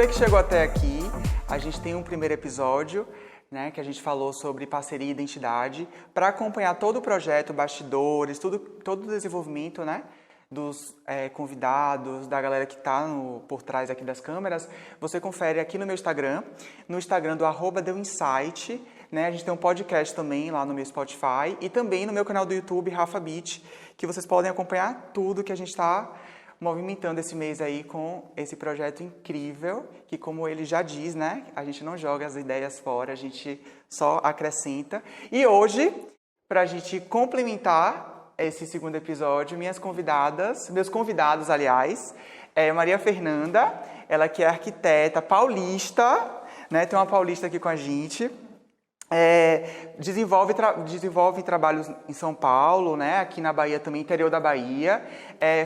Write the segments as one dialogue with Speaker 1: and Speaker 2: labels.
Speaker 1: você que chegou até aqui, a gente tem um primeiro episódio, né, que a gente falou sobre parceria e identidade, para acompanhar todo o projeto, bastidores, todo o desenvolvimento, né, dos convidados, da galera que está por trás aqui das câmeras. Você confere aqui no meu Instagram, no Instagram do @deuinsight, né? A gente tem um podcast também lá no meu Spotify e também no meu canal do YouTube, Rafa Beat, que vocês podem acompanhar tudo que a gente está movimentando esse mês aí com esse projeto incrível, que como ele já diz, né? A gente não joga as ideias fora, a gente só acrescenta. E hoje, para a gente complementar esse segundo episódio, meus convidados, aliás, é Maria Fernanda, ela que é arquiteta paulista, né? Tem uma paulista aqui com a gente. Desenvolve trabalhos em São Paulo, né? Aqui na Bahia também, interior da Bahia.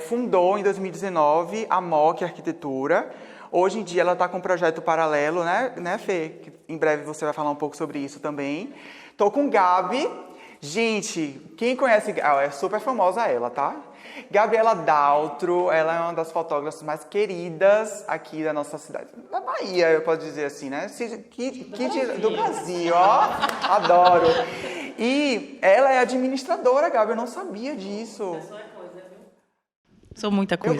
Speaker 1: Fundou em 2019 a MOC Arquitetura. Hoje em dia ela está com um projeto paralelo, né, Fê? Que em breve você vai falar um pouco sobre isso também. Tô com Gabi. Gente, quem conhece... é super famosa ela, tá? Gabriela Daltro, ela é uma das fotógrafas mais queridas aqui da nossa cidade. Da Bahia, eu posso dizer assim, né? Do Brasil, ó. Adoro. E ela é administradora, Gabi, eu não sabia disso.
Speaker 2: Sou muita coisa.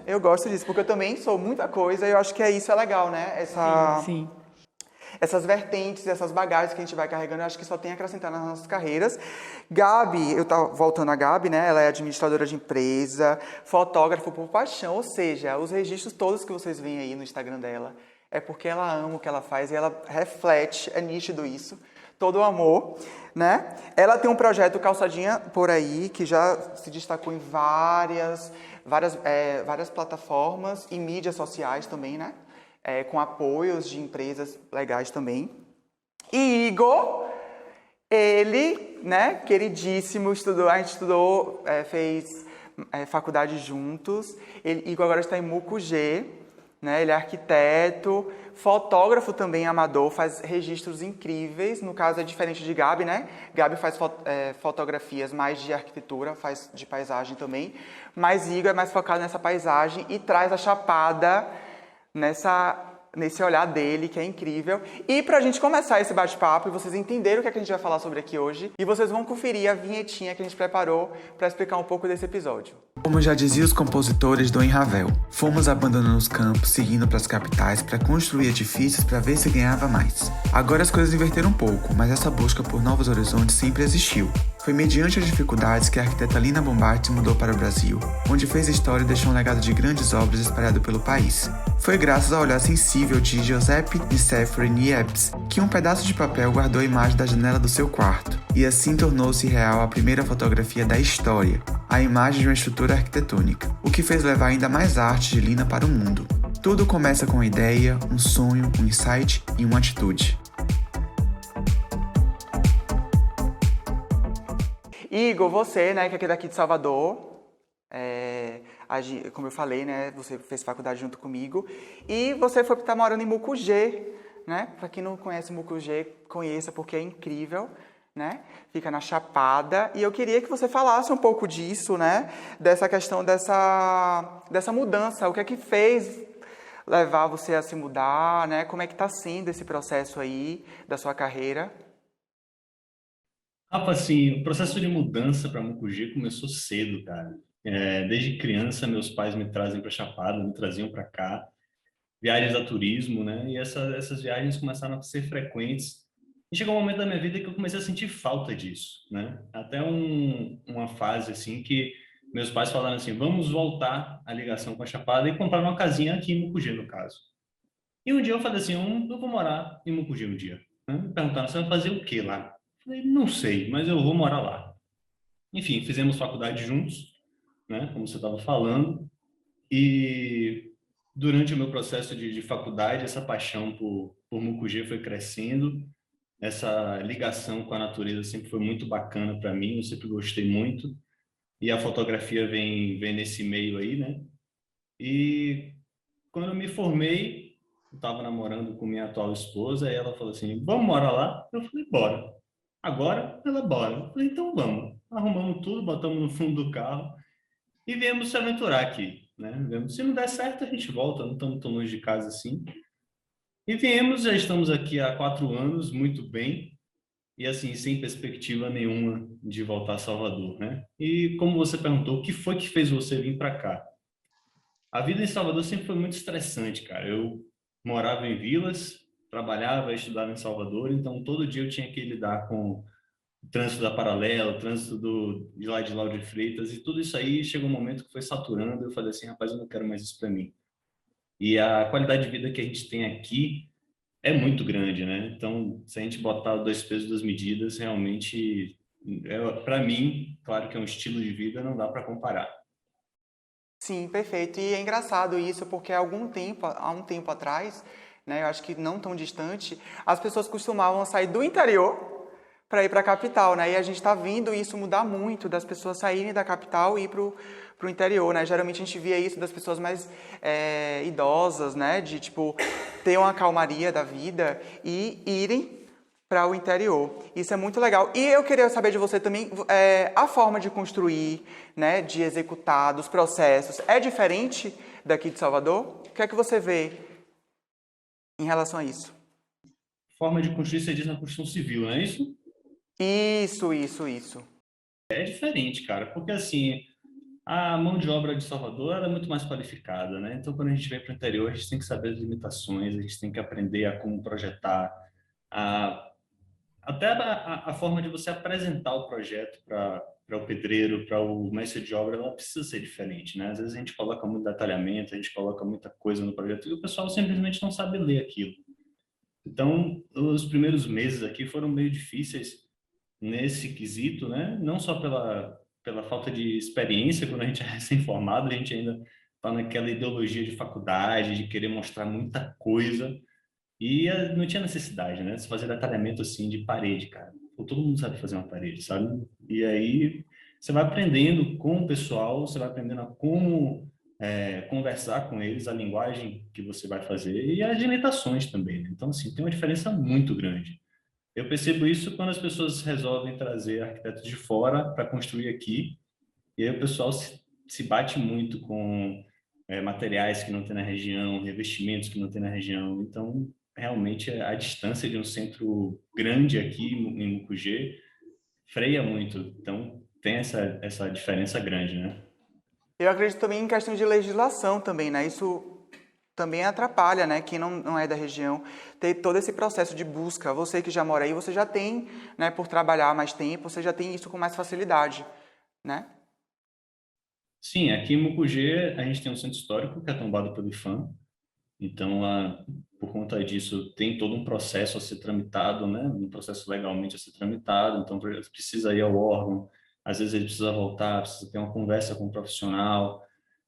Speaker 1: Eu gosto disso, porque eu também sou muita coisa e eu acho que isso é legal, né?
Speaker 2: Sim.
Speaker 1: Essas vertentes, essas bagagens que a gente vai carregando, eu acho que só tem a acrescentar nas nossas carreiras. Gabi, eu tava voltando a Gabi, né? Ela é administradora de empresa, fotógrafa por paixão, ou seja, os registros todos que vocês veem aí no Instagram dela é porque ela ama o que ela faz e ela reflete, é nítido isso, todo o amor, né? Ela tem um projeto Calçadinha por aí, que já se destacou em várias plataformas e mídias sociais também, né? Com apoios de empresas legais também. E Igor, ele, né, queridíssimo, a gente estudou, fez faculdade juntos. Igor agora está em Mucugê, né, ele é arquiteto, fotógrafo também amador, faz registros incríveis. No caso é diferente de Gabi, né? Gabi faz fotografias mais de arquitetura, faz de paisagem também. Mas Igor é mais focado nessa paisagem e traz a chapada nesse olhar dele, que é incrível. E pra gente começar esse bate-papo e vocês entenderem o que é que a gente vai falar sobre aqui hoje, e vocês vão conferir a vinhetinha que a gente preparou para explicar um pouco desse episódio.
Speaker 3: Como já diziam os compositores do Ravel, fomos abandonando os campos, seguindo para as capitais para construir edifícios para ver se ganhava mais. Agora as coisas inverteram um pouco, mas essa busca por novos horizontes sempre existiu. Foi mediante as dificuldades que a arquiteta Lina Bombardi mudou para o Brasil, onde fez história e deixou um legado de grandes obras espalhado pelo país. Foi graças ao olhar sensível de Giuseppe Niceforo Niepce que um pedaço de papel guardou a imagem da janela do seu quarto, e assim tornou-se real a primeira fotografia da história, a imagem de uma estrutura arquitetônica, o que fez levar ainda mais arte de Lina para o mundo. Tudo começa com uma ideia, um sonho, um insight e uma atitude.
Speaker 1: Igor, você, né, que é daqui de Salvador, como eu falei, né, você fez faculdade junto comigo, e você foi estar morando em Mucugê, né? Para quem não conhece Mucugê, conheça porque é incrível, né? Fica na Chapada, e eu queria que você falasse um pouco disso, né? Dessa questão dessa mudança, o que é que fez levar você a se mudar, né? Como é que está sendo esse processo aí da sua carreira?
Speaker 4: Rafa, assim, o processo de mudança para Mucugê começou cedo, cara. Desde criança, meus pais me trazem para Chapada, me traziam para cá, viagens a turismo, né? E essas viagens começaram a ser frequentes. E chegou um momento da minha vida que eu comecei a sentir falta disso, né? Até uma fase, assim, que meus pais falaram assim, vamos voltar a ligação com a Chapada e comprar uma casinha aqui em Mucugê, no caso. E um dia eu falei assim, eu vou morar em Mucugê um dia. Né? Me perguntaram, você vai fazer o quê lá? Falei, não sei, mas eu vou morar lá. Enfim, fizemos faculdade juntos, né, como você estava falando, e durante o meu processo de faculdade, essa paixão por Mucugê foi crescendo, essa ligação com a natureza sempre foi muito bacana para mim, eu sempre gostei muito, e a fotografia vem nesse meio aí, né? E quando eu me formei, eu estava namorando com minha atual esposa, e ela falou assim, vamos morar lá? Eu falei, bora. Agora, ela bora. Eu falei, então vamos. Arrumamos tudo, botamos no fundo do carro e viemos se aventurar aqui. né? Se não der certo, a gente volta, não estamos tão longe de casa assim. E viemos, já estamos aqui há 4 anos, muito bem, e assim, sem perspectiva nenhuma de voltar a Salvador, né? E como você perguntou, o que foi que fez você vir para cá? A vida em Salvador sempre foi muito estressante, cara. Eu morava em vilas, trabalhava, estudava em Salvador, então todo dia eu tinha que lidar com o trânsito da Paralela, o trânsito de lá de Lauro de Freitas, e tudo isso aí chegou um momento que foi saturando. Eu falei assim, rapaz, eu não quero mais isso para mim. E a qualidade de vida que a gente tem aqui é muito grande, né? Então, se a gente botar 2 pesos, 2 medidas, realmente, para mim, claro que é um estilo de vida, não dá para comparar.
Speaker 1: Sim, perfeito. E é engraçado isso, porque há um tempo atrás, né, eu acho que não tão distante, as pessoas costumavam sair do interior para ir para a capital, né? E a gente está vendo isso mudar muito, das pessoas saírem da capital e ir para o interior, né? Geralmente a gente via isso das pessoas mais idosas, né? De, tipo, ter uma calmaria da vida e irem para o interior. Isso é muito legal. E eu queria saber de você também, a forma de construir, né? De executar, dos processos, é diferente daqui de Salvador? O que é que você vê em relação a isso?
Speaker 4: Forma de construir, você diz na construção civil, não é isso?
Speaker 1: Isso.
Speaker 4: É diferente, cara, porque assim, a mão de obra de Salvador ela é muito mais qualificada, né? Então, quando a gente vem para o interior, a gente tem que saber as limitações, a gente tem que aprender a como projetar, a, até a forma de você apresentar o projeto para o pedreiro, para o mestre de obra, ela precisa ser diferente, né? Às vezes a gente coloca muito detalhamento, a gente coloca muita coisa no projeto e o pessoal simplesmente não sabe ler aquilo. Então, os primeiros meses aqui foram meio difíceis nesse quesito, né? Não só pela falta de experiência, quando a gente é recém-formado, a gente ainda está naquela ideologia de faculdade, de querer mostrar muita coisa, e não tinha necessidade, né? De fazer detalhamento assim de parede, cara. Pô, todo mundo sabe fazer uma parede, sabe? E aí você vai aprendendo com o pessoal, você vai aprendendo a como conversar com eles, a linguagem que você vai fazer e as limitações também, né? Então, assim, tem uma diferença muito grande. Eu percebo isso quando as pessoas resolvem trazer arquitetos de fora para construir aqui, e aí o pessoal se bate muito com materiais que não tem na região, revestimentos que não tem na região. Então, realmente, a distância de um centro grande aqui em Mucugê freia muito. Então, tem essa diferença grande, né?
Speaker 1: Eu acredito também em questão de legislação também, né? Isso também atrapalha, né? Quem não é da região, ter todo esse processo de busca. Você que já mora aí, você já tem, né? Por trabalhar mais tempo, você já tem isso com mais facilidade, né?
Speaker 4: Sim, aqui em Mucugê a gente tem um centro histórico que é tombado pelo IPHAN. Então, por conta disso, tem todo um processo a ser tramitado, né? Um processo legalmente a ser tramitado. Então, precisa ir ao órgão. Às vezes ele precisa voltar, precisa ter uma conversa com o profissional.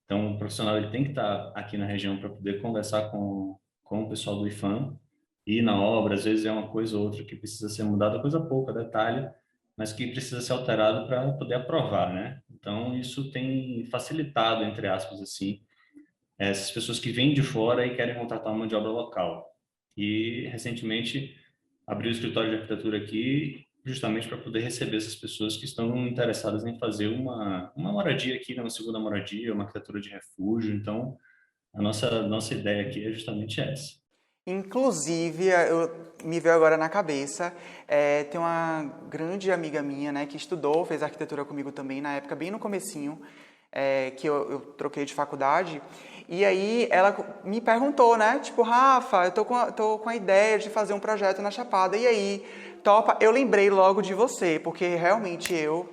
Speaker 4: Então, o profissional ele tem que estar aqui na região para poder conversar com o pessoal do IPHAN. Ir na obra, às vezes é uma coisa ou outra que precisa ser mudada, coisa pouca, detalhe, mas que precisa ser alterado para poder aprovar, né? Então, isso tem facilitado, entre aspas, assim, essas pessoas que vêm de fora e querem contratar uma mão de obra local. E, recentemente, abri o escritório de arquitetura aqui justamente para poder receber essas pessoas que estão interessadas em fazer uma moradia aqui, né, uma segunda moradia, uma arquitetura de refúgio. Então, a nossa ideia aqui é justamente essa.
Speaker 1: Inclusive, me veio agora na cabeça, tem uma grande amiga minha, né, que estudou, fez arquitetura comigo também, na época, bem no comecinho, que eu troquei de faculdade, e aí ela me perguntou, né, tipo, Rafa, eu tô com a ideia de fazer um projeto na Chapada, e aí, topa? Eu lembrei logo de você, porque realmente eu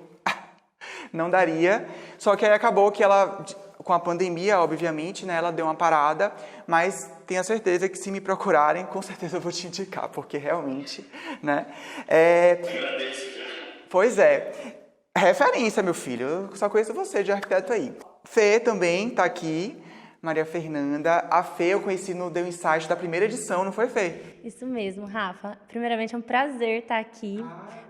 Speaker 1: não daria, só que aí acabou que ela, com a pandemia, obviamente, né, ela deu uma parada, mas tenho certeza que se me procurarem, com certeza eu vou te indicar, porque realmente, né, pois é, referência, meu filho, eu só conheço você de arquiteto aí. Fê também tá aqui, Maria Fernanda. A Fê eu conheci no The Insight da primeira edição, não foi, Fê?
Speaker 5: Isso mesmo, Rafa. Primeiramente é um prazer estar aqui,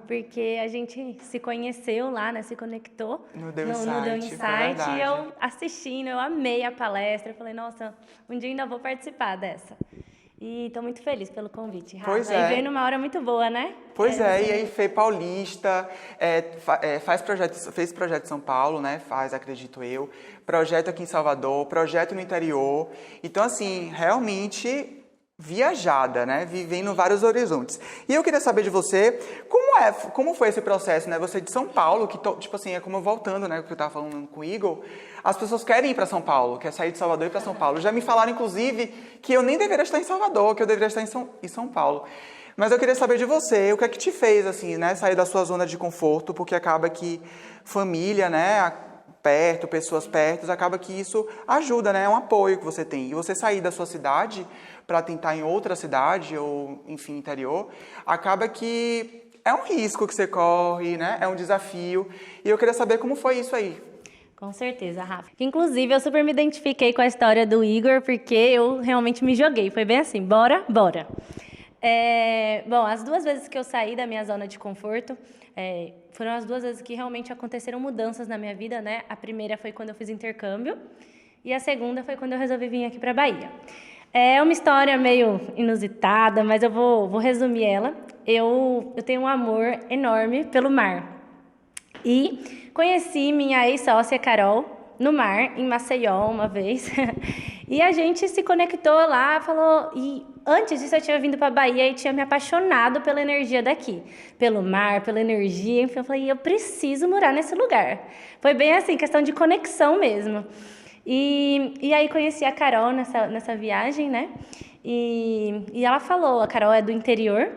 Speaker 5: porque a gente se conheceu lá, né? Se conectou
Speaker 1: No The
Speaker 5: The
Speaker 1: Insight,
Speaker 5: e eu assistindo, eu amei a palestra. Eu falei, nossa, um dia ainda vou participar dessa. E estou muito feliz pelo convite, Rafa.
Speaker 1: Pois
Speaker 5: E
Speaker 1: é.
Speaker 5: veio numa hora muito boa, né?
Speaker 1: Pois é, e aí Fê Paulista, fez projeto em São Paulo, né? Faz, acredito eu. Projeto aqui em Salvador, projeto no interior. Então, assim, realmente viajada, né? Vivendo vários horizontes. E eu queria saber de você, como foi esse processo, né? Você de São Paulo, que, tipo assim, é como voltando, né? O que eu tava falando com o Igor, as pessoas querem ir para São Paulo, quer sair de Salvador e ir para São Paulo. Já me falaram, inclusive, que eu nem deveria estar em Salvador, que eu deveria estar em São Paulo. Mas eu queria saber de você, o que é que te fez, assim, né? Sair da sua zona de conforto, porque acaba que família, né? Perto, pessoas perto, acaba que isso ajuda, né? É um apoio que você tem. E você sair da sua cidade para tentar em outra cidade ou, enfim, interior, acaba que é um risco que você corre, né? É um desafio. E eu queria saber como foi isso aí.
Speaker 5: Com certeza, Rafa. Inclusive, eu super me identifiquei com a história do Igor, porque eu realmente me joguei. Foi bem assim, bora. Bom, as 2 vezes que eu saí da minha zona de conforto, foram as 2 vezes que realmente aconteceram mudanças na minha vida, né? A primeira foi quando eu fiz intercâmbio e a segunda foi quando eu resolvi vir aqui para a Bahia. É uma história meio inusitada, mas eu vou resumir ela. Eu tenho um amor enorme pelo mar. E conheci minha ex-sócia Carol no mar, em Maceió, uma vez. E a gente se conectou lá, falou... E antes disso eu tinha vindo para a Bahia e tinha me apaixonado pela energia daqui. Pelo mar, pela energia. Enfim, eu falei, eu preciso morar nesse lugar. Foi bem assim, questão de conexão mesmo. E aí conheci a Carol nessa viagem, né? E ela falou, a Carol é do interior,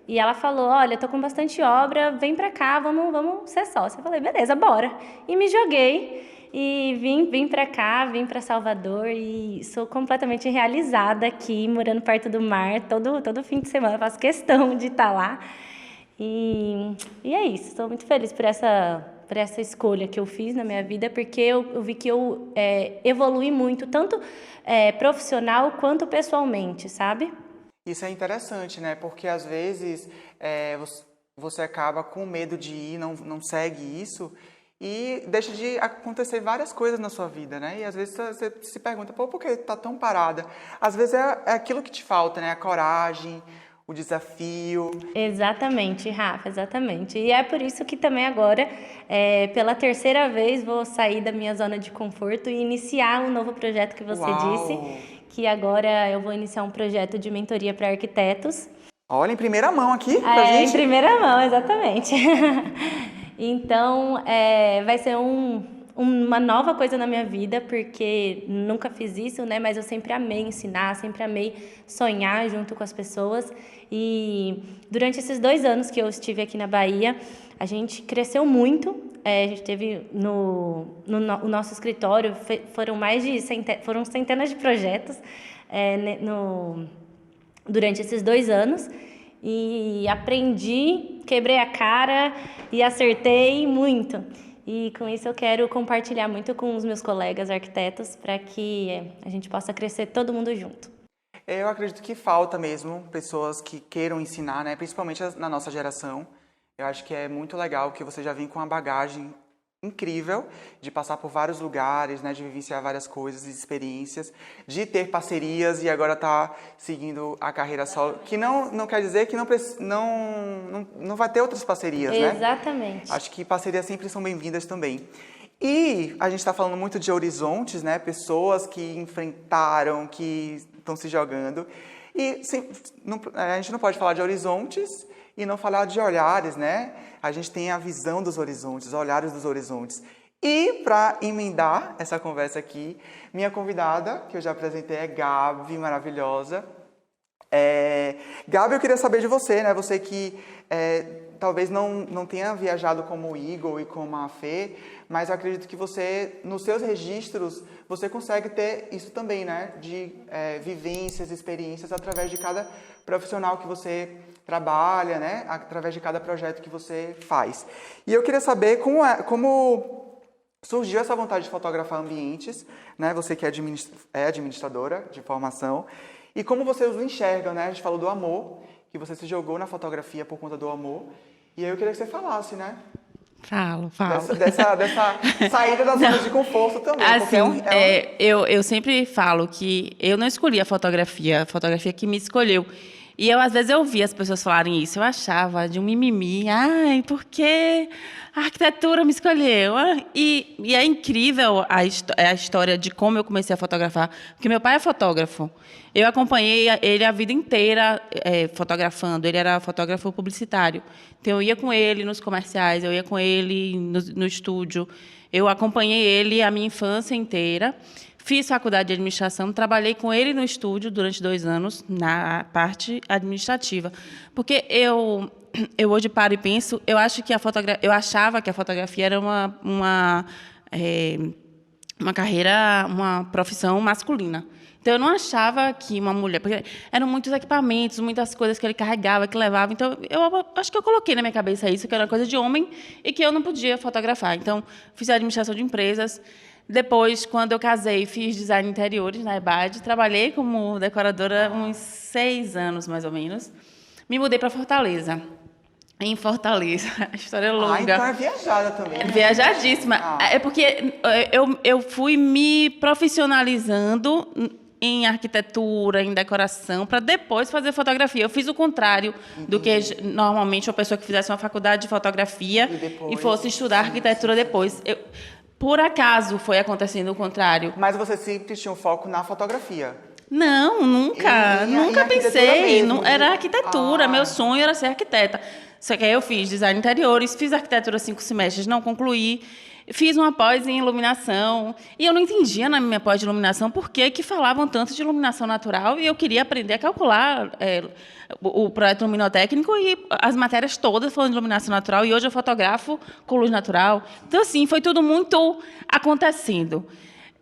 Speaker 5: e ela falou, olha, eu tô com bastante obra, vem pra cá, vamos ser sócia. Eu falei, beleza, bora. E me joguei, e vim pra cá, vim pra Salvador, e sou completamente realizada aqui, morando perto do mar, todo fim de semana, eu faço questão de estar lá. E é isso, estou muito feliz por essa escolha que eu fiz na minha vida, porque eu vi que eu evolui muito, tanto profissional quanto pessoalmente, sabe?
Speaker 1: Isso é interessante, né? Porque às vezes você acaba com medo de ir, não segue isso e deixa de acontecer várias coisas na sua vida, né? E às vezes você se pergunta, pô, por que tá tão parada? Às vezes é aquilo que te falta, né? A coragem, o desafio.
Speaker 5: Exatamente, Rafa, exatamente. E é por isso que também agora, pela 3ª vez, vou sair da minha zona de conforto e iniciar um novo projeto que você disse, que agora eu vou iniciar um projeto de mentoria para arquitetos.
Speaker 1: Olha, em primeira mão aqui pra gente.
Speaker 5: Em primeira mão, exatamente. Então, vai ser uma nova coisa na minha vida, porque nunca fiz isso, né? Mas eu sempre amei ensinar, sempre amei sonhar junto com as pessoas. E durante esses 2 anos que eu estive aqui na Bahia, a gente cresceu muito. A gente teve no nosso escritório, foram centenas de projetos durante esses 2 anos. E aprendi, quebrei a cara e acertei muito. E com isso eu quero compartilhar muito com os meus colegas arquitetos para que a gente possa crescer todo mundo junto.
Speaker 1: Eu acredito que falta mesmo pessoas que queiram ensinar, né? Principalmente na nossa geração. Eu acho que é muito legal que você já vem com uma bagagem incrível de passar por vários lugares, né? De vivenciar várias coisas e experiências, de ter parcerias e agora tá seguindo a carreira solo, que não quer dizer que não vai ter outras parcerias, né?
Speaker 5: Exatamente.
Speaker 1: Acho que parcerias sempre são bem-vindas também. E a gente está falando muito de horizontes, né? Pessoas que enfrentaram, que estão se jogando. E a gente não pode falar de horizontes e não falar de olhares, né? A gente tem a visão dos horizontes, os olhares dos horizontes. E para emendar essa conversa aqui, minha convidada, que eu já apresentei, é Gabi, maravilhosa. Gabi, eu queria saber de você, né? Você que talvez não tenha viajado como o Igor e como a Fê, mas eu acredito que você, nos seus registros, você consegue ter isso também, né? De vivências, experiências através de cada profissional que você trabalha, né? Através de cada projeto que você faz. E eu queria saber como surgiu essa vontade de fotografar ambientes, né? Você que é administradora de formação. E como você os enxerga, né? A gente falou do amor, que você se jogou na fotografia por conta do amor. E aí eu queria que você falasse, né?
Speaker 2: Falo.
Speaker 1: Dessa saída da zona de conforto também. Porque
Speaker 2: Assim, eu sempre falo que eu não escolhi a fotografia que me escolheu. E às vezes eu ouvia as pessoas falarem isso, eu achava de um mimimi, ai, por que a arquitetura me escolheu? E é incrível a história de como eu comecei a fotografar, porque meu pai é fotógrafo. Eu acompanhei ele a vida inteira fotografando, ele era fotógrafo publicitário. Então, eu ia com ele nos comerciais, eu ia com ele no estúdio, eu acompanhei ele a minha infância inteira. Fiz faculdade de administração, trabalhei com ele no estúdio durante 2 anos, na parte administrativa. Porque eu hoje paro e penso, eu achava que a fotografia era uma carreira, uma profissão masculina. Então, eu não achava que uma mulher... Porque eram muitos equipamentos, muitas coisas que ele carregava, que levava. Então, eu acho que eu coloquei na minha cabeça isso, que era uma coisa de homem e que eu não podia fotografar. Então, fiz administração de empresas. Depois, quando eu casei, fiz design de interiores na EBAD. Trabalhei como decoradora uns 6 anos, mais ou menos. Me mudei para Fortaleza. Em Fortaleza. A história é longa.
Speaker 1: Então é viajada também.
Speaker 2: É viajadíssima. É porque eu fui me profissionalizando em arquitetura, em decoração, para depois fazer fotografia. Eu fiz o contrário do que normalmente uma pessoa que fizesse uma faculdade de fotografia e fosse estudar arquitetura depois. Por acaso foi acontecendo o contrário.
Speaker 1: Mas você sempre tinha um foco na fotografia?
Speaker 2: Não, nunca. Nunca pensei.
Speaker 1: Mesmo,
Speaker 2: era arquitetura. Meu sonho era ser arquiteta. Só que aí eu fiz design de interiores, fiz arquitetura 5 semestres, não concluí. Fiz uma pós em iluminação. E eu não entendia na minha pós de iluminação por que falavam tanto de iluminação natural. E eu queria aprender a calcular o projeto luminotécnico e as matérias todas falando de iluminação natural. E hoje eu fotografo com luz natural. Então, assim, foi tudo muito acontecendo.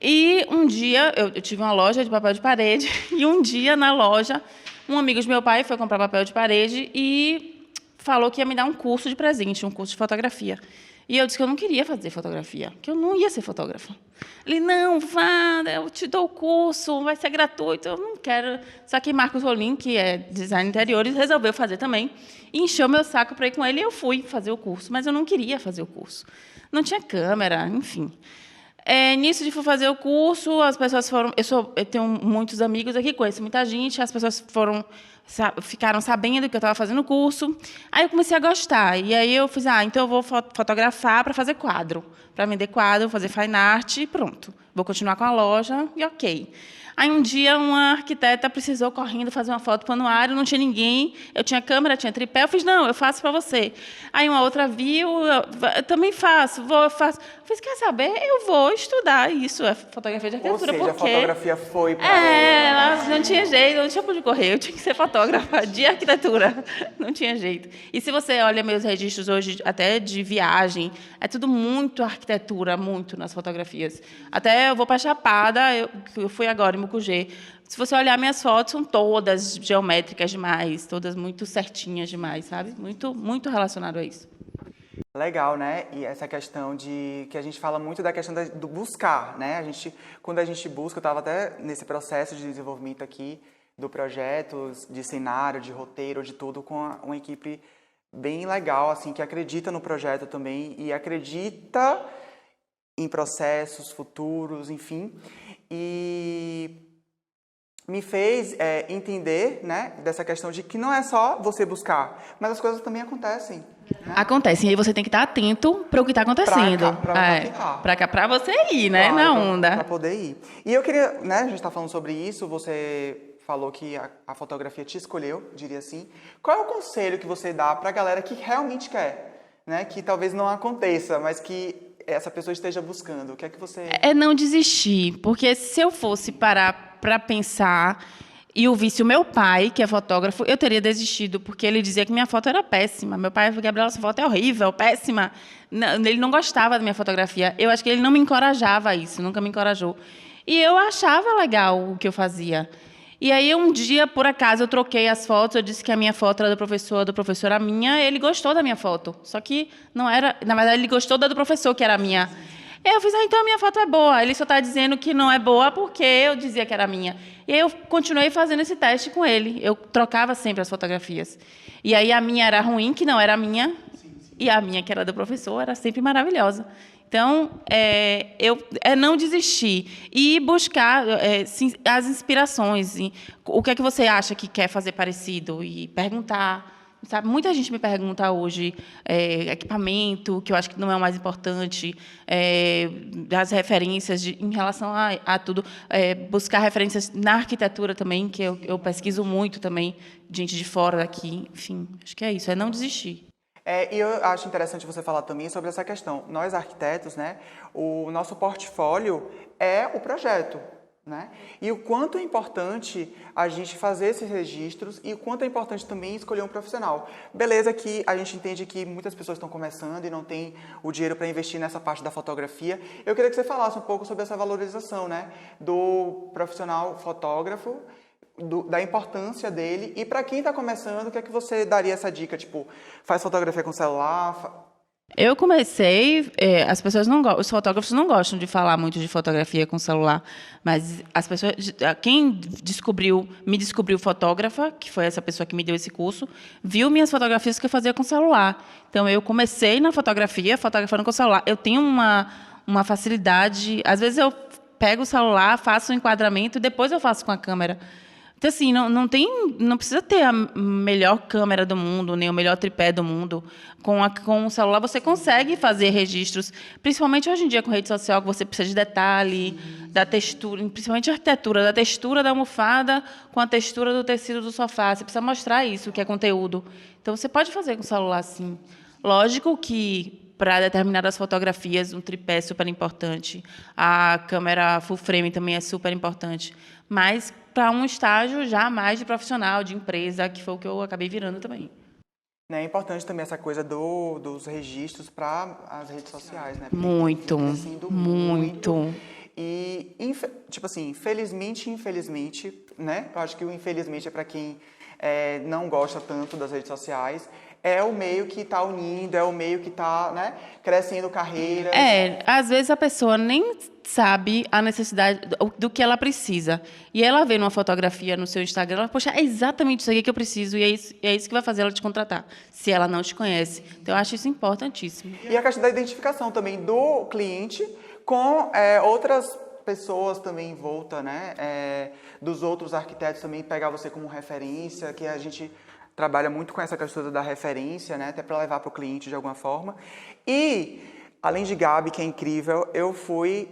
Speaker 2: E um dia, eu tive uma loja de papel de parede. E um dia, na loja, um amigo de meu pai foi comprar papel de parede e falou que ia me dar um curso de presente, um curso de fotografia. E eu disse que eu não queria fazer fotografia, que eu não ia ser fotógrafa. Ele, não, vá, eu te dou o curso, vai ser gratuito. Eu não quero. Só que Marcos Rolim, que é design de interiores, resolveu fazer também. E encheu meu saco para ir com ele e eu fui fazer o curso. Mas eu não queria fazer o curso. Não tinha câmera, enfim. Nisso de fui fazer o curso, as pessoas foram... Eu tenho muitos amigos aqui, conheço muita gente, as pessoas ficaram sabendo que eu estava fazendo o curso. Aí eu comecei a gostar. E aí eu fiz, então eu vou fotografar para fazer quadro. Para vender quadro, fazer fine art e pronto. Vou continuar com a loja e ok. Aí um dia uma arquiteta precisou correndo fazer uma foto para o anuário, não tinha ninguém, eu tinha câmera, tinha tripé, eu fiz, não, eu faço para você. Aí uma outra viu, eu também faço, eu faço. Eu fiz, quer saber? Eu vou estudar isso, é fotografia de arquitetura.
Speaker 1: Ou seja,
Speaker 2: porque...
Speaker 1: a fotografia foi para
Speaker 2: não tinha jeito, não tinha por onde correr, eu tinha que ser fotógrafa de arquitetura, não tinha jeito. E se você olha meus registros hoje, até de viagem, é tudo muito arquitetura, muito nas fotografias. Até eu vou para Chapada, eu fui agora em Mucugê. Se você olhar minhas fotos, são todas geométricas demais, todas muito certinhas demais, sabe? Muito, muito relacionado a isso.
Speaker 1: Legal, né? E essa questão que a gente fala muito da questão do buscar, né? Quando a gente busca, eu estava até nesse processo de desenvolvimento aqui do projeto, de cenário, de roteiro, de tudo, com uma equipe bem legal, assim, que acredita no projeto também e acredita em processos futuros, enfim. E me fez entender, né, dessa questão de que não é só você buscar, mas as coisas também acontecem. Né?
Speaker 2: Acontecem, e aí você tem que estar atento para o que está acontecendo. Para você ir, né, claro, na onda.
Speaker 1: Para poder ir. E eu queria, né, a gente está falando sobre isso, você falou que a fotografia te escolheu, diria assim. Qual é o conselho que você dá para a galera que realmente quer, né, que talvez não aconteça, mas que essa pessoa esteja buscando? O que é que você...
Speaker 2: É não desistir, porque se eu fosse parar para pensar e ouvisse o meu pai, que é fotógrafo, eu teria desistido, porque ele dizia que minha foto era péssima. Meu pai, Gabriela, essa foto é horrível, péssima. Ele não gostava da minha fotografia. Eu acho que ele não me encorajava a isso, nunca me encorajou. E eu achava legal o que eu fazia. E aí, um dia, por acaso, eu troquei as fotos, eu disse que a minha foto era do professor era minha, ele gostou da minha foto. Só que não era... Na verdade, ele gostou da do professor, que era a minha. Eu fiz, então a minha foto é boa. Ele só está dizendo que não é boa porque eu dizia que era minha. E aí eu continuei fazendo esse teste com ele. Eu trocava sempre as fotografias. E aí a minha era ruim, que não era minha, E a minha, que era do professor, era sempre maravilhosa. Então, não desistir e buscar as inspirações. O que é que você acha que quer fazer parecido? E perguntar. Sabe? Muita gente me pergunta hoje equipamento, que eu acho que não é o mais importante, das referências em relação a tudo. Buscar referências na arquitetura também, que eu pesquiso muito também, gente de fora daqui. Enfim, acho que é isso, é não desistir.
Speaker 1: E eu acho interessante você falar também sobre essa questão. Nós, arquitetos, né, o nosso portfólio é o projeto, né? E o quanto é importante a gente fazer esses registros e o quanto é importante também escolher um profissional. Beleza que a gente entende que muitas pessoas estão começando e não tem o dinheiro para investir nessa parte da fotografia. Eu queria que você falasse um pouco sobre essa valorização, né, do profissional fotógrafo, da importância dele, e para quem está começando, o que é que você daria essa dica? Tipo, faz fotografia com celular?
Speaker 2: Eu comecei, os fotógrafos não gostam de falar muito de fotografia com celular, mas as pessoas, quem me descobriu fotógrafa, que foi essa pessoa que me deu esse curso, viu minhas fotografias que eu fazia com celular. Então eu comecei na fotografia, fotografando com celular. Eu tenho uma facilidade, às vezes eu pego o celular, faço o enquadramento e depois eu faço com a câmera. Então, assim, não precisa ter a melhor câmera do mundo, nem o melhor tripé do mundo. Com o celular, você consegue fazer registros, principalmente hoje em dia com rede social, que você precisa de detalhe, da textura, principalmente a arquitetura, da textura da almofada com a textura do tecido do sofá. Você precisa mostrar isso, que é conteúdo. Então, você pode fazer com o celular, sim. Lógico que, para determinadas fotografias, um tripé é super importante. A câmera full frame também é super importante. Mas para um estágio já mais de profissional, de empresa, que foi o que eu acabei virando também.
Speaker 1: É importante também essa coisa dos registros para as redes sociais, né?
Speaker 2: Muito.
Speaker 1: E, tipo assim, infelizmente, né? Eu acho que o infelizmente é para quem não gosta tanto das redes sociais. É o meio que está unindo, é o meio que está, né, crescendo carreira.
Speaker 2: Às vezes a pessoa nem sabe a necessidade do que ela precisa. E ela vê numa fotografia no seu Instagram, ela, poxa, é exatamente isso aqui que eu preciso, e é isso que vai fazer ela te contratar, se ela não te conhece. Então, eu acho isso importantíssimo.
Speaker 1: E a questão da identificação também do cliente com outras pessoas também em volta, né, dos outros arquitetos também, pegar você como referência, que a gente trabalha muito com essa questão da referência, né, até para levar para o cliente de alguma forma. E, além de Gabi, que é incrível, eu fui,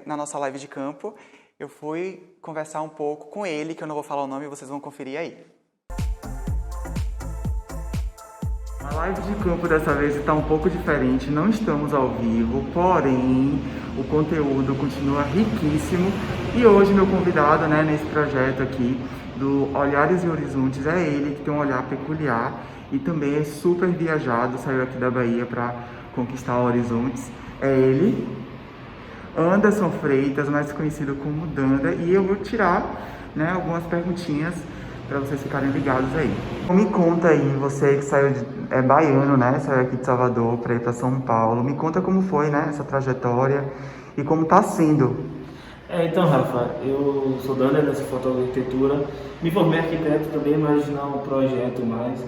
Speaker 1: na nossa live de campo, eu fui conversar um pouco com ele, que eu não vou falar o nome, vocês vão conferir aí. A live de campo dessa vez está um pouco diferente, não estamos ao vivo, porém o conteúdo continua riquíssimo. E hoje meu convidado, né, nesse projeto aqui, do Olhares e Horizontes, é ele, que tem um olhar peculiar e também é super viajado, saiu aqui da Bahia para conquistar horizontes. É ele, Anderson Freitas, mais conhecido como Danda, e eu vou tirar, né, algumas perguntinhas para vocês ficarem ligados aí. Me conta aí, você que saiu baiano, né, saiu aqui de Salvador para ir para São Paulo, me conta como foi, né, essa trajetória e como está sendo.
Speaker 6: Então, Rafa, eu sou Danda, nessa fotoarquitetura, me formei arquiteto também, mas não projeto mais.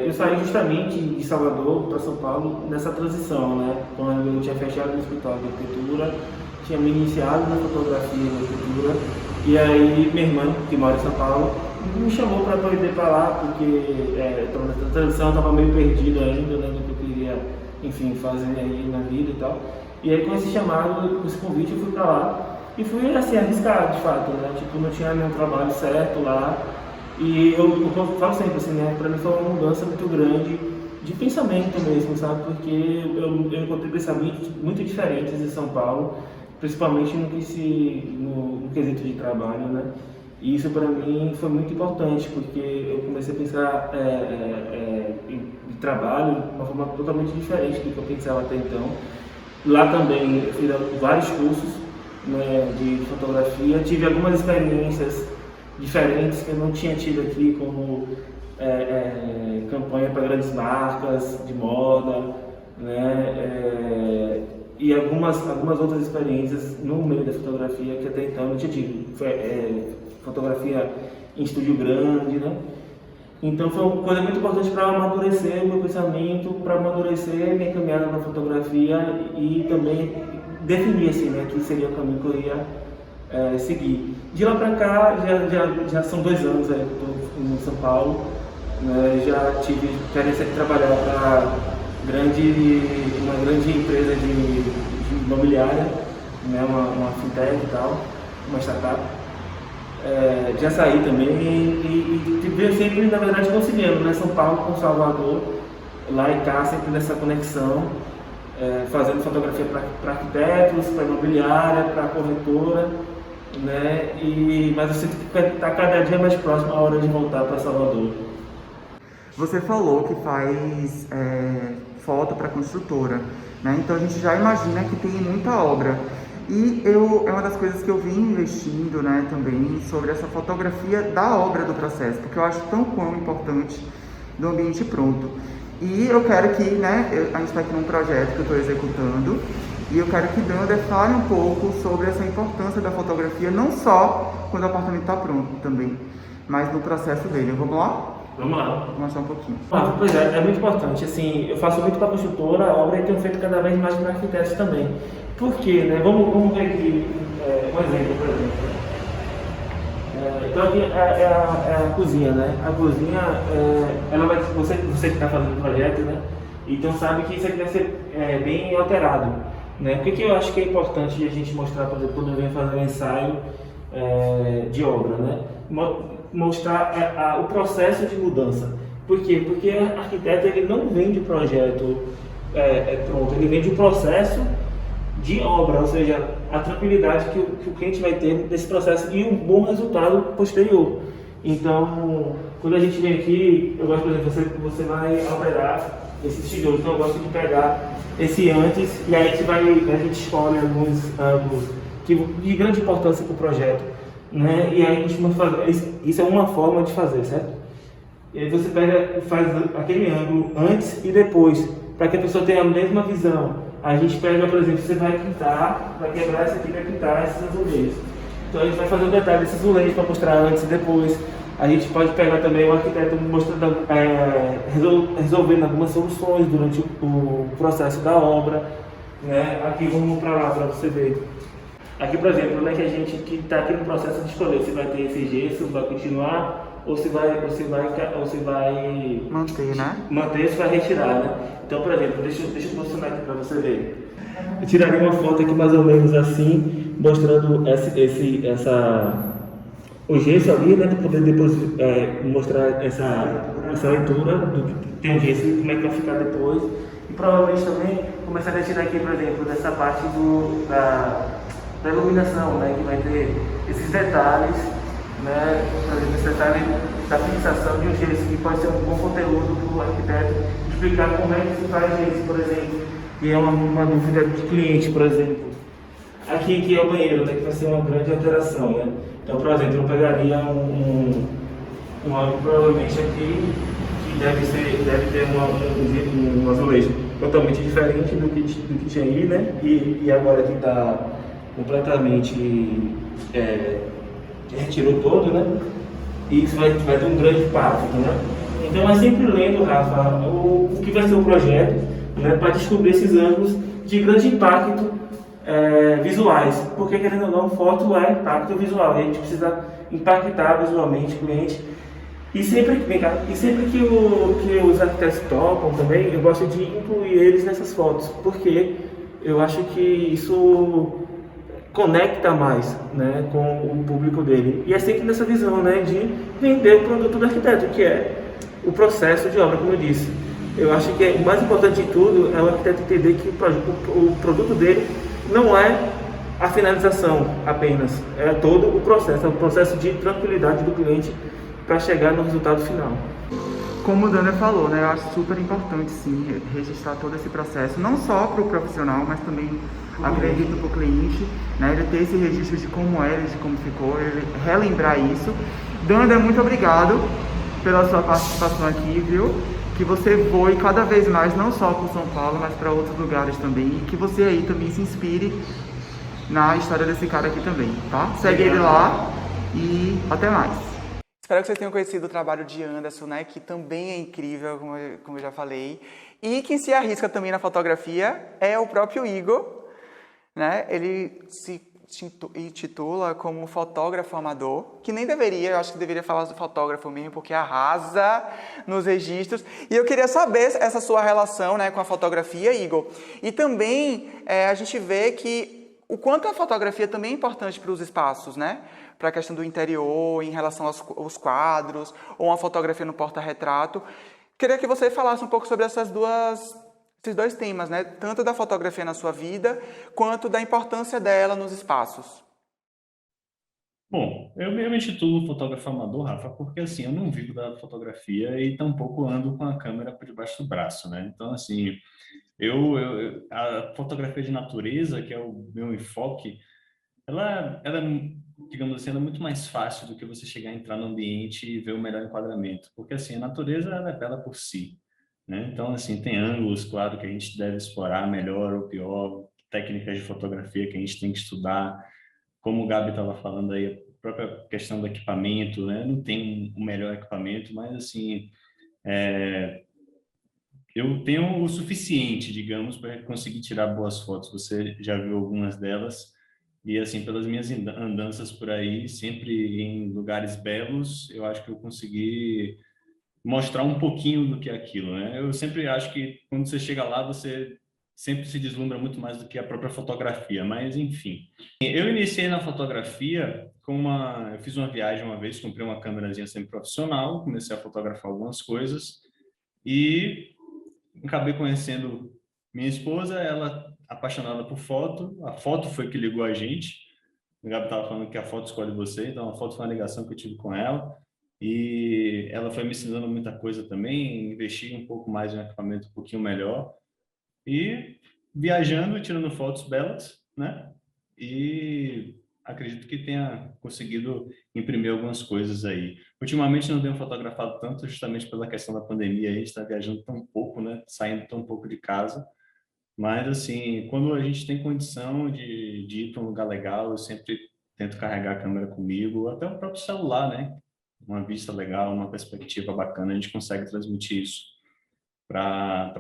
Speaker 6: Eu saí justamente de Salvador para São Paulo nessa transição, né? Quando eu tinha fechado o escritório de arquitetura, tinha me iniciado na fotografia e na arquitetura, e aí minha irmã, que mora em São Paulo, me chamou para poder ir para lá, porque estava nessa transição, estava meio perdido ainda, né, do que eu queria, enfim, fazer aí na vida e tal. E aí com esse chamado, com esse convite, eu fui para lá. E fui, assim, arriscar, de fato, né? Tipo, não tinha nenhum trabalho certo lá. E eu falo sempre, assim, né? Pra mim foi uma mudança muito grande de pensamento mesmo, sabe? Porque eu encontrei pensamentos muito diferentes em São Paulo, principalmente no quesito de trabalho, né? E isso para mim foi muito importante, porque eu comecei a pensar em trabalho de uma forma totalmente diferente do que eu pensava até então. Lá também eu fiz vários cursos, né, de fotografia, tive algumas experiências diferentes que eu não tinha tido aqui, como campanha para grandes marcas de moda, né, e algumas outras experiências no meio da fotografia que até então eu não tinha tido, fotografia em estúdio grande, né, Então foi uma coisa muito importante para amadurecer o meu pensamento, para amadurecer minha caminhada na fotografia e também definir assim, né, que seria o caminho que eu ia seguir. De lá para cá, já são 2 anos aí que eu estou em São Paulo, né, já tive a experiência de trabalhar para uma grande empresa de imobiliária, né, uma fintech e tal, uma startup. Já saí também e venho sempre, na verdade, conciliando, né, São Paulo com Salvador, lá e cá, sempre nessa conexão, fazendo fotografia para arquitetos, para imobiliária, para corretora, né, mas eu sinto que está cada dia mais próximo a hora de voltar para Salvador.
Speaker 1: Você falou que faz foto para construtora, né? Então a gente já imagina que tem muita obra. E é uma das coisas que eu vim investindo, né, também sobre essa fotografia da obra do processo, porque eu acho tão importante do ambiente pronto. E eu quero que, né, a gente está aqui num projeto que eu estou executando, e eu quero que Dander fale um pouco sobre essa importância da fotografia, não só quando o apartamento está pronto também, mas no processo dele. Vamos lá?
Speaker 6: Vamos lá.
Speaker 1: Vou mostrar um pouquinho.
Speaker 6: Pois é muito importante. Assim, eu faço muito para a construtora, a obra, e tenho feito cada vez mais para arquitetos também. Por quê, né? Vamos ver aqui um exemplo, por exemplo. Então aqui é a cozinha, né? A cozinha, ela vai, você que está fazendo o projeto, né? Então sabe que isso aqui deve ser bem alterado, né? Por que eu acho que é importante a gente mostrar, por exemplo, quando eu venho fazer um ensaio de obra, né? Mostrar o processo de mudança. Por quê? Porque o arquiteto, ele não vende o projeto pronto, ele vende o processo de obra, ou seja, a tranquilidade que o cliente vai ter desse processo e um bom resultado posterior. Então, quando a gente vem aqui, eu gosto, por exemplo, você vai operar esse tijolo, então eu gosto de pegar esse antes e aí a gente escolhe alguns ângulos de grande importância para o projeto, né? E aí a gente faz, isso é uma forma de fazer, certo? E aí você faz aquele ângulo antes e depois, para que a pessoa tenha a mesma visão. A gente pega, por exemplo, você vai pintar, vai quebrar esse aqui, vai pintar esses azulejos. Então a gente vai fazer um detalhe desses azulejos para mostrar antes e depois. A gente pode pegar também o arquiteto mostrando, resolvendo algumas soluções durante o processo da obra, né? Aqui vamos para lá para você ver. Aqui, por exemplo, né, que a gente que está aqui no processo de escolher se vai ter esse gesso, vai continuar ou se vai
Speaker 1: Manter, né?
Speaker 6: Manter, se vai retirar, né? Então, por exemplo, deixa eu mostrar aqui para você ver. Eu tiraria uma foto aqui mais ou menos assim, mostrando o gesso ali, né, para poder depois mostrar essa altura do que tem o gesso e como é que vai ficar depois. E provavelmente também começar a retirar aqui, por exemplo, dessa parte da iluminação, né, que vai ter esses detalhes, né, por exemplo, esse detalhe da fixação de um gesso, que pode ser um bom conteúdo para o arquiteto explicar como é que se faz isso, por exemplo, que é uma dúvida de cliente, por exemplo. Aqui é o banheiro, né, que vai ser uma grande alteração, né? Então, por exemplo, eu pegaria um ângulo provavelmente aqui, que deve ter um azulejo totalmente diferente do que tinha aí, né? E agora aqui está completamente retirou todo, né? E isso vai ter um grande impacto, né? Então é sempre lendo, Rafa, o que vai ser o projeto, né, para descobrir esses ângulos de grande impacto visuais, porque querendo ou não, foto é impacto visual, a gente precisa impactar visualmente o cliente. E sempre que os arquitetos topam também, eu gosto de incluir eles nessas fotos, porque eu acho que isso conecta mais, né, com o público dele. E é sempre nessa visão, né, de vender o produto do arquiteto, que é o processo de obra, como eu disse. Eu acho que o mais importante de tudo é o arquiteto entender que o produto dele não é a finalização apenas, é todo o processo, é o processo de tranquilidade do cliente para chegar no resultado final.
Speaker 1: Como o Dander falou, né, eu acho super importante, sim, registrar todo esse processo, não só para o profissional, mas também, acredito, para o cliente, né, ele ter esse registro de como era, de como ficou, ele relembrar isso. Dander, muito obrigado pela sua participação aqui, viu? Que você voe cada vez mais, não só para São Paulo, mas para outros lugares também, e que você aí também se inspire na história desse cara aqui também, tá? Segue ele lá e até mais! Espero que vocês tenham conhecido o trabalho de Anderson, né, que também é incrível, como eu já falei. E quem se arrisca também na fotografia é o próprio Igor, né? Ele se intitula como fotógrafo amador, que nem deveria, eu acho que deveria falar do fotógrafo mesmo, porque arrasa nos registros. E eu queria saber essa sua relação, né, com a fotografia, Igor. E também a gente vê que o quanto a fotografia também é importante para os espaços, né? Para a questão do interior, em relação aos quadros, ou uma fotografia no porta-retrato. Queria que você falasse um pouco sobre esses dois temas, né? Tanto da fotografia na sua vida, quanto da importância dela nos espaços.
Speaker 4: Bom, eu me intitulo fotógrafo amador, Rafa, porque assim, eu não vivo da fotografia e tampouco ando com a câmera por debaixo do braço, né? Então, assim, a fotografia de natureza, que é o meu enfoque, ela digamos assim, ela é muito mais fácil do que você chegar a entrar no ambiente e ver o melhor enquadramento, porque assim, a natureza ela é bela por si, né? Então, assim, tem ângulos, claro, que a gente deve explorar melhor ou pior, técnicas de fotografia que a gente tem que estudar, como o Gabi estava falando aí, a própria questão do equipamento, né? Não tem o melhor equipamento, mas assim, eu tenho o suficiente, digamos, para conseguir tirar boas fotos. Você já viu algumas delas. E, assim, pelas minhas andanças por aí, sempre em lugares belos, eu acho que eu consegui mostrar um pouquinho do que é aquilo, né? Eu sempre acho que quando você chega lá, você sempre se deslumbra muito mais do que a própria fotografia, mas, enfim. Eu iniciei na fotografia eu fiz uma viagem uma vez, comprei uma câmerazinha semi-profissional, comecei a fotografar algumas coisas e acabei conhecendo minha esposa, ela apaixonada por foto, a foto foi que ligou a gente. O Gabi estava falando que a foto escolhe você, então a foto foi uma ligação que eu tive com ela e ela foi me ensinando muita coisa também, investi um pouco mais em um equipamento um pouquinho melhor e viajando, tirando fotos belas, né? E acredito que tenha conseguido imprimir algumas coisas aí. Ultimamente não tenho fotografado tanto, justamente pela questão da pandemia, a gente está viajando tão pouco, né? Saindo tão pouco de casa. Mas, assim, quando a gente tem condição de ir para um lugar legal, eu sempre tento carregar a câmera comigo, até o próprio celular, né? Uma vista legal, uma perspectiva bacana, a gente consegue transmitir isso para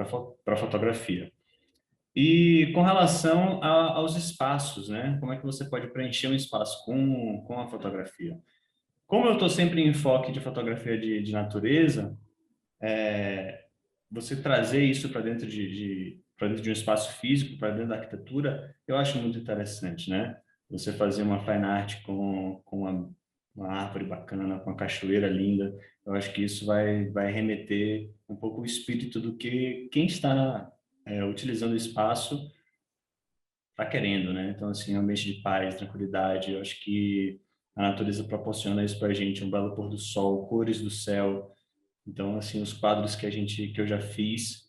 Speaker 4: a fotografia. E com relação aos espaços, né? Como é que você pode preencher um espaço com a fotografia? Como eu estou sempre em enfoque de fotografia de natureza, você trazer isso para dentro para dentro de um espaço físico, para dentro da arquitetura, eu acho muito interessante, né? Você fazer uma fine art com uma árvore bacana, com uma cachoeira linda, eu acho que isso vai remeter um pouco o espírito do que quem está utilizando o espaço está querendo, né? Então, assim, um ambiente de paz, tranquilidade, eu acho que a natureza proporciona isso para a gente, um belo pôr do sol, cores do céu. Então, assim, os quadros que eu já fiz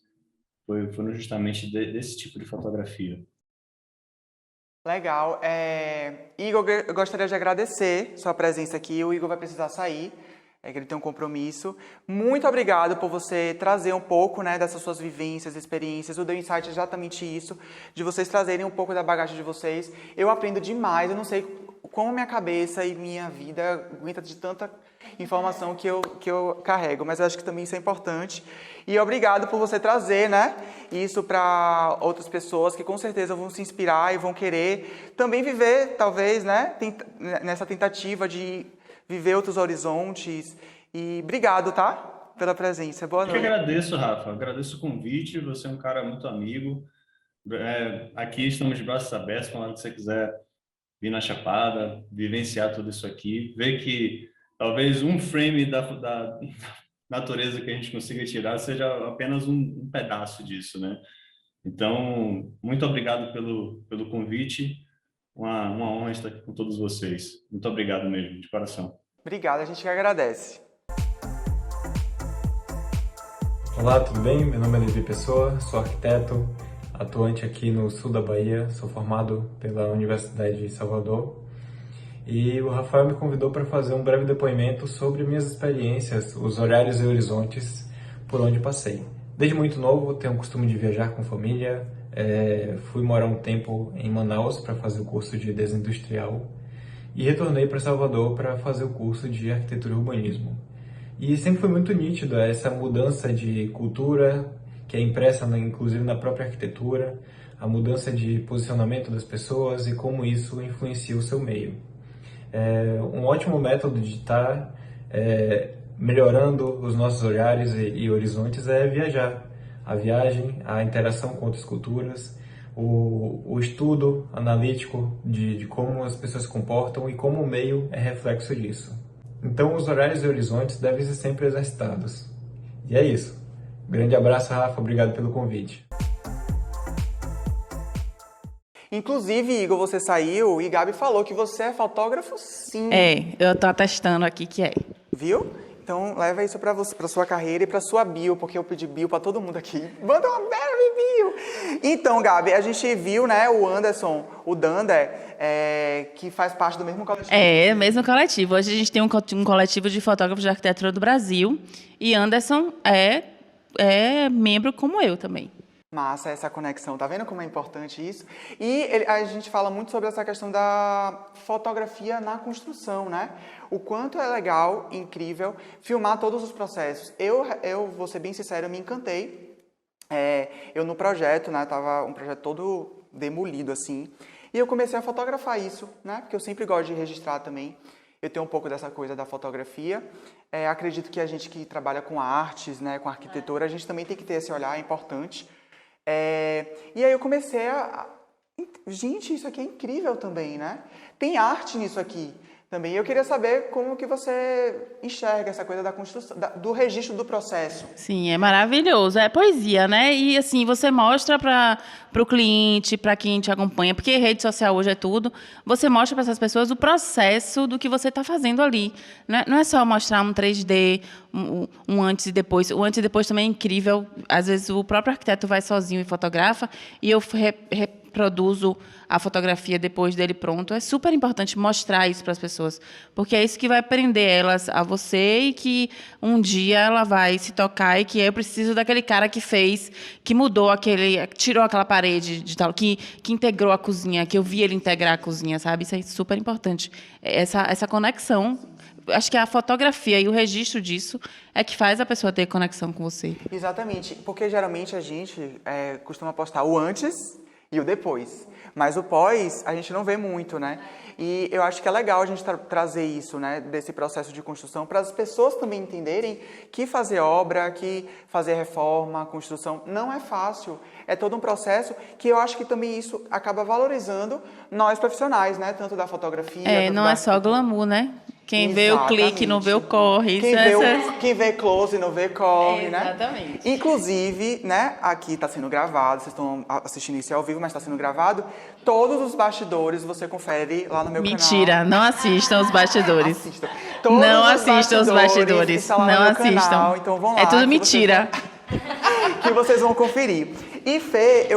Speaker 4: foram justamente desse tipo de fotografia.
Speaker 1: Legal. Igor, eu gostaria de agradecer sua presença aqui. O Igor vai precisar sair, que ele tem um compromisso. Muito obrigado por você trazer um pouco, né, dessas suas vivências, experiências. O The Insight é exatamente isso, de vocês trazerem um pouco da bagagem de vocês. Eu aprendo demais, eu não sei como minha cabeça e minha vida aguenta de tanta informação que eu carrego, mas eu acho que também isso é importante. E obrigado por você trazer, né, isso para outras pessoas que com certeza vão se inspirar e vão querer também viver, talvez, né, nessa tentativa de viver outros horizontes. E obrigado, tá, pela presença. Boa noite.
Speaker 4: Eu que agradeço, Rafa. Agradeço o convite. Você é um cara muito amigo. Aqui estamos de braços abertos, quando você quiser vir na Chapada, vivenciar tudo isso aqui, ver que talvez um frame da natureza que a gente consiga tirar seja apenas um pedaço disso, né? Então, muito obrigado pelo convite. Uma honra estar aqui com todos vocês. Muito obrigado mesmo, de coração.
Speaker 1: Obrigado, a gente que agradece.
Speaker 7: Olá, tudo bem? Meu nome é Levi Pessoa, sou arquiteto, atuante aqui no sul da Bahia, sou formado pela Universidade de Salvador. E o Rafael me convidou para fazer um breve depoimento sobre minhas experiências, os olhares e horizontes por onde passei. Desde muito novo, tenho o costume de viajar com família. Fui morar um tempo em Manaus para fazer o curso de desenho industrial. e retornei para Salvador para fazer o curso de Arquitetura e Urbanismo. E sempre foi muito nítido essa mudança de cultura, que é impressa, inclusive, na própria arquitetura, a mudança de posicionamento das pessoas e como isso influencia o seu meio. Um ótimo método de estar melhorando os nossos olhares e horizontes é viajar. A viagem, a interação com outras culturas, o estudo analítico de como as pessoas se comportam e como o meio é reflexo disso. Então, os olhares e horizontes devem ser sempre exercitados. E é isso. Grande abraço, Rafa. Obrigado pelo convite.
Speaker 1: Inclusive, Igor, você saiu e Gabi falou que você é fotógrafo, sim.
Speaker 2: Eu tô atestando aqui que é.
Speaker 1: Viu? Então, leva isso pra sua carreira e pra sua bio, porque eu pedi bio pra todo mundo aqui. Manda uma bela bio! Então, Gabi, a gente viu, né, o Anderson, o Dander, que faz parte do mesmo coletivo.
Speaker 2: Mesmo coletivo. Hoje a gente tem um coletivo de fotógrafos de arquitetura do Brasil e Anderson é membro como eu também.
Speaker 1: Massa essa conexão, tá vendo como é importante isso? E a gente fala muito sobre essa questão da fotografia na construção, né? O quanto é legal, incrível, filmar todos os processos. Eu vou ser bem sincero, eu me encantei. Eu no projeto, né? Tava um projeto todo demolido, assim. E eu comecei a fotografar isso, né? Porque eu sempre gosto de registrar também. Eu tenho um pouco dessa coisa da fotografia. Acredito que a gente que trabalha com artes, né? Com arquitetura, a gente também tem que ter esse olhar, é importante. E aí eu comecei Gente, isso aqui é incrível também, né? Tem arte nisso aqui também. Eu queria saber como que você enxerga essa coisa da construção, do registro do processo.
Speaker 2: Sim, é maravilhoso. É poesia, né? E assim, você mostra para o cliente, para quem te acompanha, porque rede social hoje é tudo, você mostra para essas pessoas o processo do que você está fazendo ali. Não é só mostrar um 3D, um antes e depois. O antes e depois também é incrível. Às vezes o próprio arquiteto vai sozinho e fotografa, e eu reproduzo a fotografia depois dele pronto. É super importante mostrar isso para as pessoas, porque é isso que vai prender elas a você e que um dia ela vai se tocar e que eu preciso daquele cara que fez, que mudou tirou aquela parede de tal, que integrou a cozinha, que eu vi ele integrar a cozinha, sabe? Isso é super importante. Essa conexão. Acho que a fotografia e o registro disso é que faz a pessoa ter conexão com você.
Speaker 1: Exatamente, porque geralmente a gente costuma postar o antes e o depois. Mas o pós, a gente não vê muito, né? E eu acho que é legal a gente trazer isso, né? Desse processo de construção, para as pessoas também entenderem que fazer obra, que fazer reforma, construção, não é fácil. É todo um processo que eu acho que também isso acaba valorizando nós profissionais, né? Tanto da fotografia...
Speaker 2: Não é só glamour, né? Quem vê o clique não vê o corre.
Speaker 1: Quem vê close não vê corre, né?
Speaker 2: Exatamente.
Speaker 1: Inclusive, né, aqui está sendo gravado, vocês estão assistindo isso ao vivo, mas está sendo gravado. Todos os bastidores você confere lá no meu canal.
Speaker 2: Mentira, não assistam os bastidores.
Speaker 1: Assistam.
Speaker 2: Não assistam os bastidores.
Speaker 1: Não assistam. Canal, então vão lá.
Speaker 2: É tudo mentira.
Speaker 1: Que vocês vão conferir. E Fê,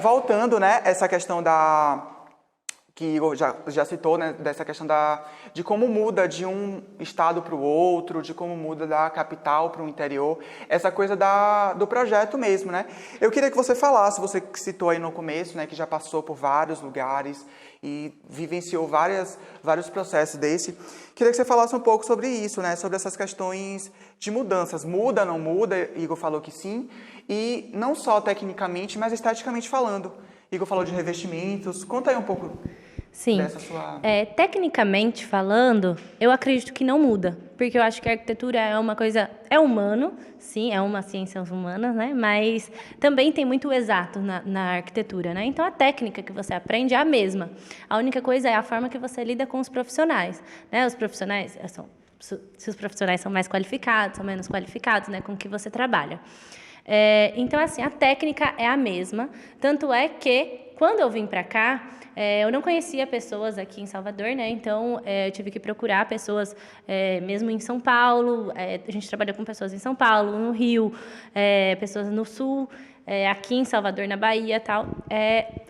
Speaker 1: voltando, né, essa questão que Igor já citou, né, dessa questão de como muda de um estado para o outro, de como muda da capital para o interior, essa coisa do projeto mesmo, né? Eu queria que você falasse, você citou aí no começo, né, que já passou por vários lugares e vivenciou vários processos desse. Queria que você falasse um pouco sobre isso, né, sobre essas questões de mudanças. Muda, não muda? Igor falou que sim. E não só tecnicamente, mas esteticamente falando. Igor falou de revestimentos. Conta aí um pouco.
Speaker 5: Sim.
Speaker 1: Dessa sua...
Speaker 5: Tecnicamente falando, eu acredito que não muda, porque eu acho que a arquitetura é uma coisa... É humano, sim, é uma ciência humana, né? Mas também tem muito exato na arquitetura, né? Então, a técnica que você aprende é a mesma. A única coisa é a forma que você lida com os profissionais, né? Os profissionais se os profissionais são mais qualificados, são menos qualificados, né? Com que você trabalha. Então, assim, a técnica é a mesma, tanto é que, quando eu vim para cá, eu não conhecia pessoas aqui em Salvador, né? Então, eu tive que procurar pessoas mesmo em São Paulo. A gente trabalha com pessoas em São Paulo, no Rio, pessoas no Sul, aqui em Salvador, na Bahia, tal,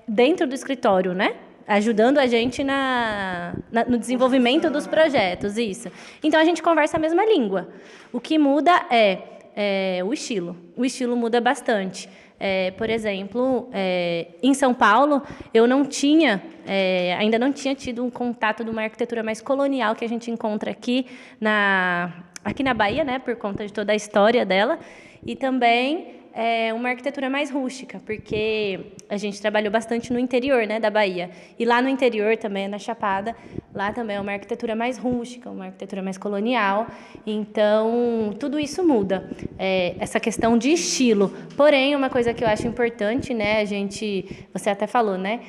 Speaker 5: dentro do escritório, né? Ajudando a gente no desenvolvimento dos projetos, isso. Então, a gente conversa a mesma língua. O que muda é o estilo. O estilo muda bastante. Por exemplo, em São Paulo, eu não tinha, ainda não tinha tido um contato de uma arquitetura mais colonial que a gente encontra aqui na Bahia, né, por conta de toda a história dela, e também uma arquitetura mais rústica, porque a gente trabalhou bastante no interior, né, da Bahia. E lá no interior também, na Chapada, lá também é uma arquitetura mais rústica, uma arquitetura mais colonial. Então, tudo isso muda. Essa questão de estilo. Porém, uma coisa que eu acho importante, né, você até falou, né?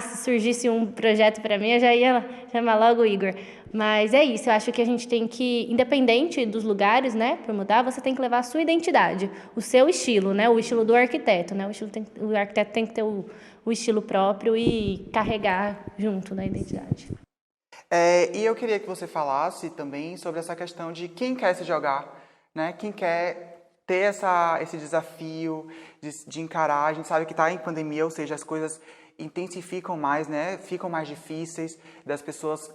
Speaker 5: Se surgisse um projeto para mim, eu já ia chamar logo o Igor. Mas é isso, eu acho que a gente tem que, independente dos lugares, né, para mudar, você tem que levar a sua identidade, o seu estilo, né, o estilo do arquiteto, né, o arquiteto tem que ter o estilo próprio e carregar junto na identidade.
Speaker 1: E eu queria que você falasse também sobre essa questão de quem quer se jogar, né, quem quer ter esse desafio de encarar. A gente sabe que está em pandemia, ou seja, as coisas intensificam mais, né, ficam mais difíceis das pessoas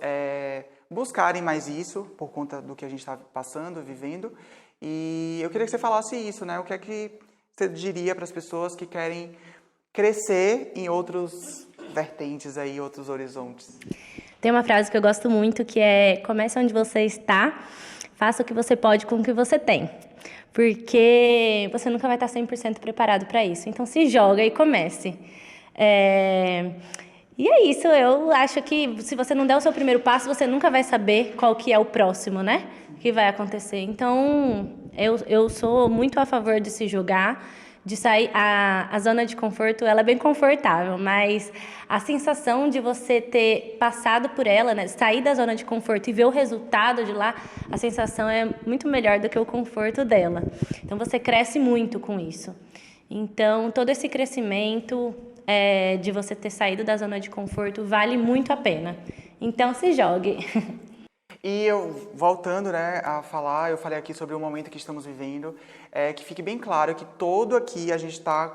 Speaker 1: buscarem mais isso, por conta do que a gente está passando, vivendo. E eu queria que você falasse isso, né? O que é que você diria para as pessoas que querem crescer em outros vertentes aí, outros horizontes?
Speaker 5: Tem uma frase que eu gosto muito, que é: comece onde você está, faça o que você pode com o que você tem. Porque você nunca vai estar 100% preparado para isso. Então, se joga e comece. E é isso, eu acho que se você não der o seu primeiro passo, você nunca vai saber qual que é o próximo, né? Que vai acontecer. Então, eu sou muito a favor de se jogar, de sair. A zona de conforto, ela é bem confortável, mas a sensação de você ter passado por ela, né? Sair da zona de conforto e ver o resultado de lá, a sensação é muito melhor do que o conforto dela. Então, você cresce muito com isso. Então, todo esse crescimento de você ter saído da zona de conforto vale muito a pena. Então, se jogue.
Speaker 1: E eu, voltando, né, a falar, eu falei aqui sobre o momento que estamos vivendo, que fique bem claro que todo aqui a gente tá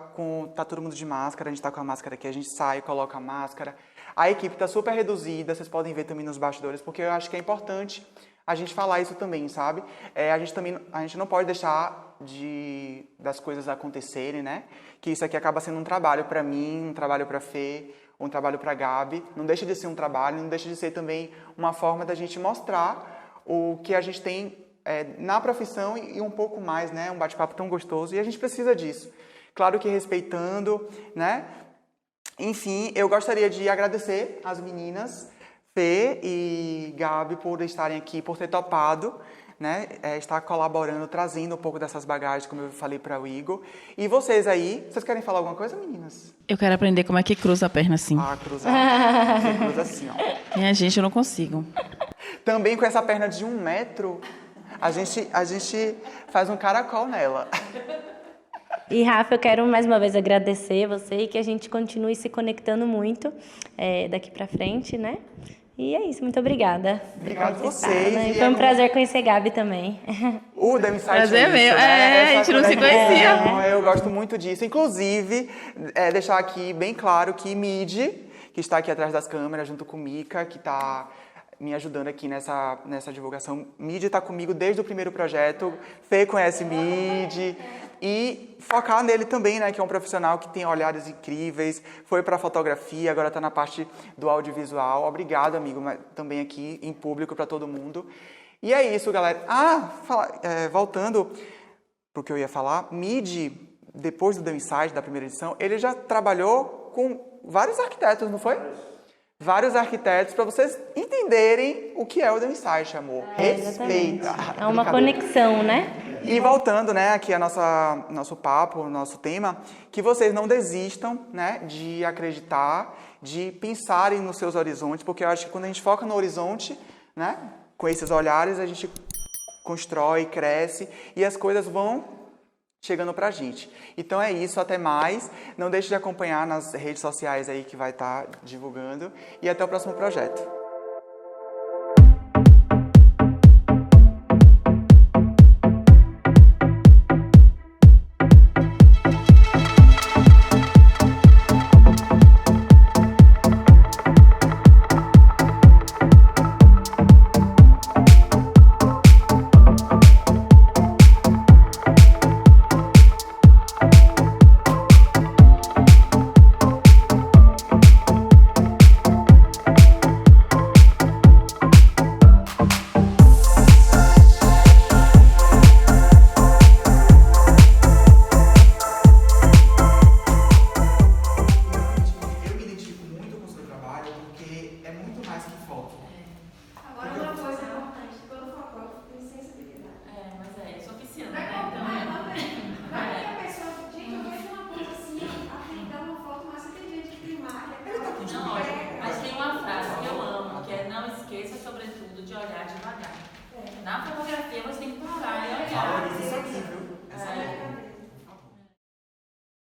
Speaker 1: todo mundo de máscara, a gente tá com a máscara aqui, a gente sai, coloca a máscara. A equipe tá super reduzida, vocês podem ver também nos bastidores, porque eu acho que é importante a gente falar isso também, sabe? A gente não pode deixar das coisas acontecerem, né? Que isso aqui acaba sendo um trabalho para mim, um trabalho para Fê, um trabalho para Gabi. Não deixa de ser um trabalho, não deixa de ser também uma forma da gente mostrar o que a gente tem na profissão e um pouco mais, né? Um bate-papo tão gostoso, e a gente precisa disso. Claro que respeitando, né? Enfim, eu gostaria de agradecer as meninas, Fê e Gabi, por estarem aqui, por ter topado, né, estar colaborando, trazendo um pouco dessas bagagens, como eu falei para o Igor. E vocês aí, vocês querem falar alguma coisa, meninas?
Speaker 2: Eu quero aprender como é que cruza a perna assim.
Speaker 1: Cruzar. Você cruza assim, ó.
Speaker 2: Minha gente, eu não consigo.
Speaker 1: Também com essa perna de 1 metro, a gente faz um caracol nela.
Speaker 5: E, Rafa, eu quero mais uma vez agradecer você e que a gente continue se conectando muito daqui para frente, né? E é isso, muito obrigada.
Speaker 1: Obrigado a vocês.
Speaker 5: E foi um prazer conhecer Gabi também.
Speaker 1: O The Insight
Speaker 2: prazer
Speaker 1: é
Speaker 2: meu.
Speaker 1: Isso, né?
Speaker 2: A gente não se conhecia.
Speaker 1: Eu gosto muito disso. Inclusive, deixar aqui bem claro que Midi, que está aqui atrás das câmeras, junto com Mika, que está me ajudando aqui nessa divulgação. Midi está comigo desde o primeiro projeto. Fê conhece Midi. E focar nele também, né, que é um profissional que tem olhares incríveis, foi para a fotografia, agora está na parte do audiovisual. Obrigado, amigo, mas também aqui em público para todo mundo. E é isso, galera. Voltando para o que eu ia falar, Midi, depois do The Insight, da primeira edição, ele já trabalhou com vários arquitetos, não foi? Vários arquitetos, para vocês entenderem o que é o The Insight, amor. Respeita.
Speaker 5: É uma conexão, né?
Speaker 1: E voltando, né, aqui a nosso papo, nosso tema, que vocês não desistam, né, de acreditar, de pensarem nos seus horizontes, porque eu acho que quando a gente foca no horizonte, né, com esses olhares, a gente constrói, cresce e as coisas vão chegando pra gente. Então é isso, até mais. Não deixe de acompanhar nas redes sociais aí que vai estar divulgando e até o próximo projeto.
Speaker 2: de olhar devagar. Na fotografia você tem que parar e olhar.